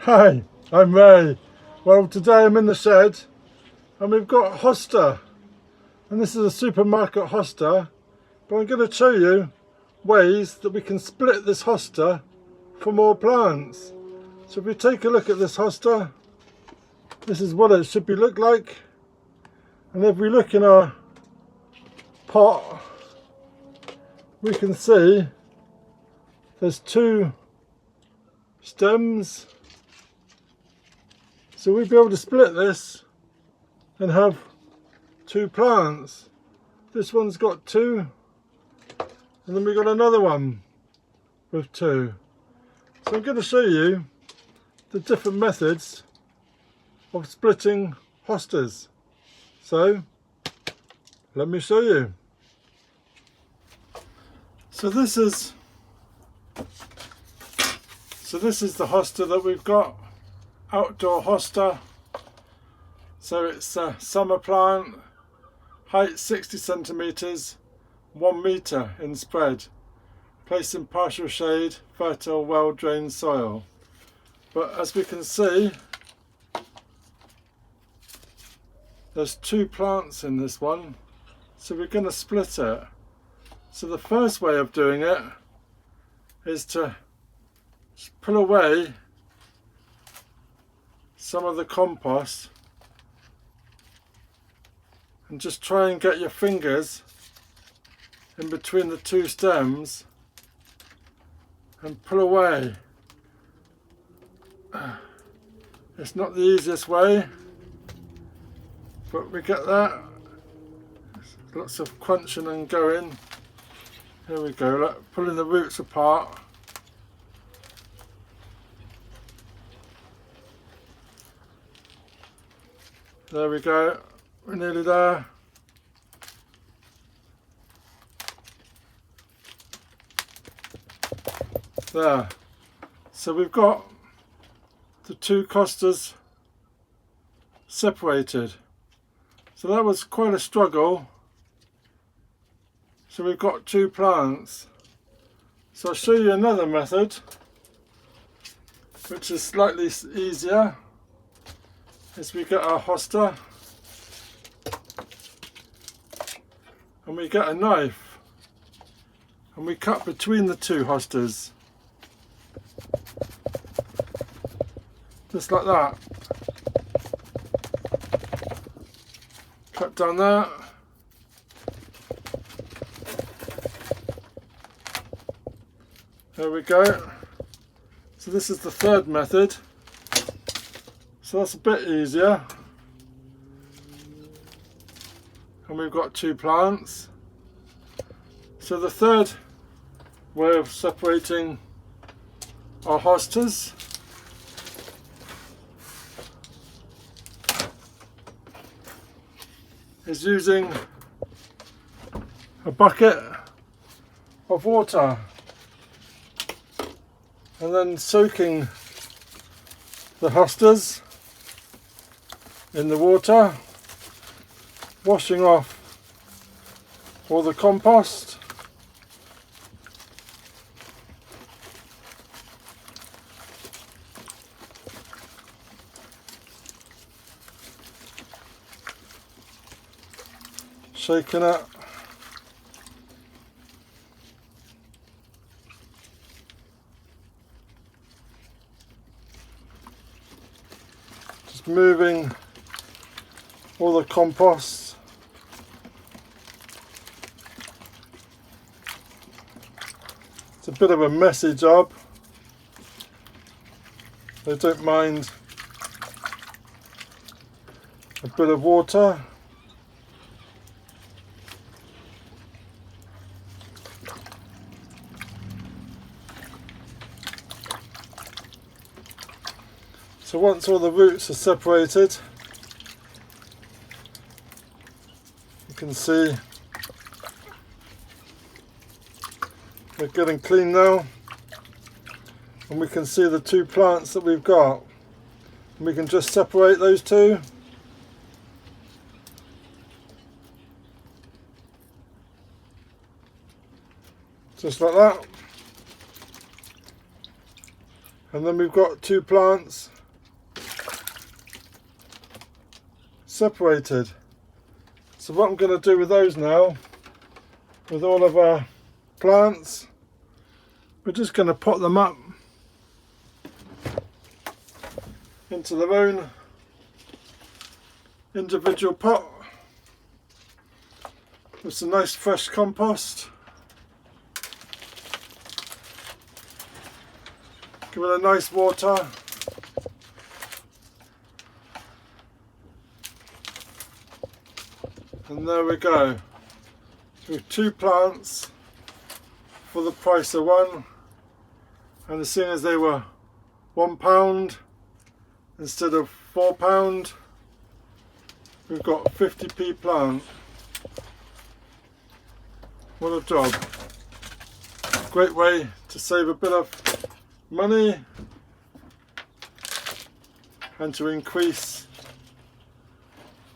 Hi, I'm Ray. Well, today I'm in the shed and we've got hosta, and this is a supermarket hosta, but I'm going to show you ways that we can split this hosta for more plants. So if we take a look at this hosta, this is what it should be look like, and if we look in our pot we can see there's two stems, so we'd be able to split this and have two plants. This one's got two, and then we got another one with two. So I'm going to show you the different methods of splitting hostas. So let me show you. So this is the hosta that we've got, outdoor hosta. So it's a summer plant, height 60 centimeters, 1 meter in spread, placed in partial shade, fertile, well drained soil. But as we can see, there's two plants in this one, so we're going to split it. So the first way of doing it is to pull away some of the compost and just try and get your fingers in between the two stems and pull away. It's not the easiest way, but we get that. Lots of crunching and going. Here we go, look, pulling the roots apart. There we go, we're nearly there. There. So we've got the two costas separated. So that was quite a struggle. So we've got two plants. So I'll show you another method, which is slightly easier. Is we get our hosta and we get a knife and we cut between the two hostas, just like that. Cut down there. There we go. So this is the third method. So that's a bit easier. And we've got two plants. So the third way of separating our hostas is using a bucket of water and then soaking the hostas in the water, washing off all the compost, shaking it, just moving all the compost. It's a bit of a messy job. I don't mind a bit of water. So once all the roots are separated, you can see they're getting clean now, and we can see the two plants that we've got, and we can just separate those two. Just like that. And then we've got 2 plants separated. So what I'm going to do with those now, with all of our plants, we're just going to pot them up into their own individual pot with some nice fresh compost. Give it a nice water. And there we go. With 2 plants for the price of 1. And as soon as they were £1 instead of £4, we've got 50p plant. What a job. Great way to save a bit of money and to increase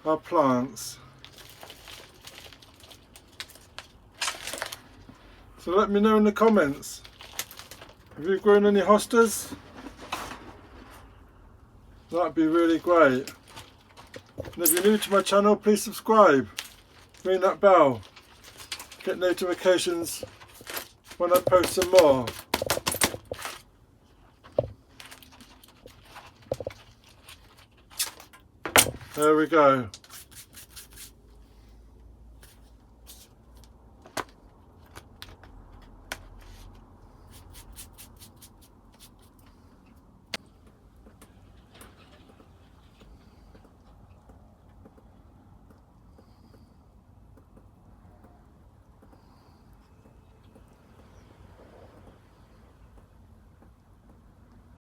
our plants. So let me know in the comments, have you grown any hostas? That'd be really great. And if you're new to my channel, please subscribe, ring that bell, get notifications when I post some more. There we go.